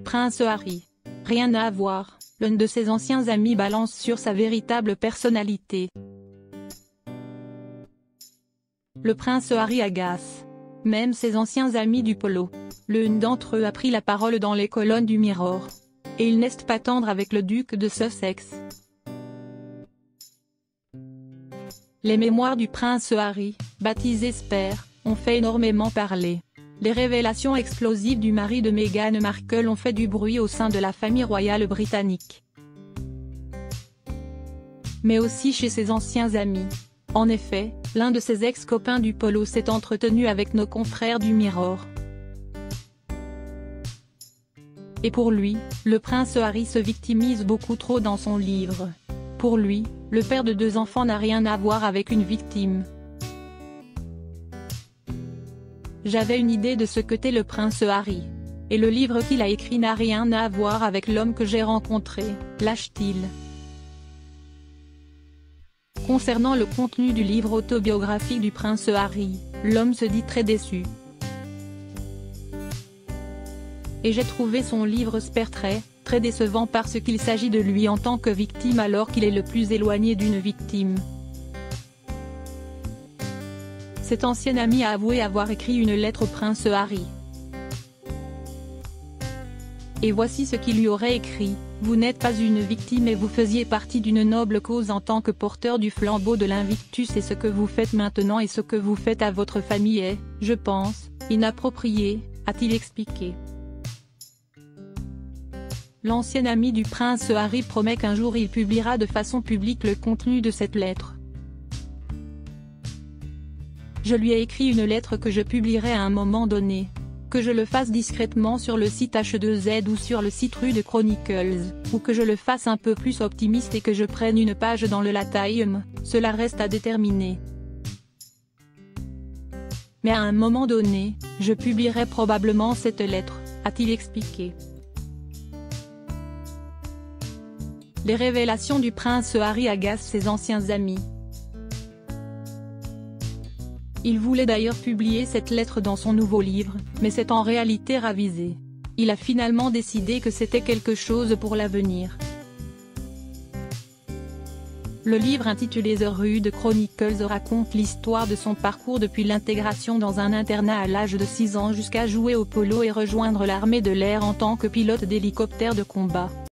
Prince Harry. Rien à voir, l'un de ses anciens amis balance sur sa véritable personnalité. Le prince Harry agace même ses anciens amis du polo. L'un d'entre eux a pris la parole dans les colonnes du Mirror. Et il n'est pas tendre avec le duc de Sussex. Les mémoires du prince Harry, baptisées Spare, ont fait énormément parler. Les révélations explosives du mari de Meghan Markle ont fait du bruit au sein de la famille royale britannique. Mais aussi chez ses anciens amis. En effet, l'un de ses ex-copains du polo s'est entretenu avec nos confrères du Mirror. Et pour lui, le prince Harry se victimise beaucoup trop dans son livre. Pour lui, le père de 2 enfants n'a rien à voir avec une victime. J'avais une idée de ce qu'était le prince Harry. Et le livre qu'il a écrit n'a rien à voir avec l'homme que j'ai rencontré, lâche-t-il. Concernant le contenu du livre autobiographique du prince Harry, l'homme se dit très déçu. Et j'ai trouvé son livre Spare très décevant parce qu'il s'agit de lui en tant que victime alors qu'il est le plus éloigné d'une victime. Cet ancien ami a avoué avoir écrit une lettre au prince Harry. Et voici ce qu'il lui aurait écrit: vous n'êtes pas une victime et vous faisiez partie d'une noble cause en tant que porteur du flambeau de l'Invictus, et ce que vous faites maintenant et ce que vous faites à votre famille est, je pense, inapproprié, a-t-il expliqué. L'ancien ami du prince Harry promet qu'un jour il publiera de façon publique le contenu de cette lettre. Je lui ai écrit une lettre que je publierai à un moment donné. Que je le fasse discrètement sur le site H2Z ou sur le site Rue de Chronicles, ou que je le fasse un peu plus optimiste et que je prenne une page dans le La Time, cela reste à déterminer. Mais à un moment donné, je publierai probablement cette lettre, a-t-il expliqué. Les révélations du prince Harry agacent ses anciens amis. Il voulait d'ailleurs publier cette lettre dans son nouveau livre, mais c'est en réalité ravisé. Il a finalement décidé que c'était quelque chose pour l'avenir. Le livre intitulé The Rude Chronicles raconte l'histoire de son parcours depuis l'intégration dans un internat à l'âge de 6 ans jusqu'à jouer au polo et rejoindre l'armée de l'air en tant que pilote d'hélicoptère de combat.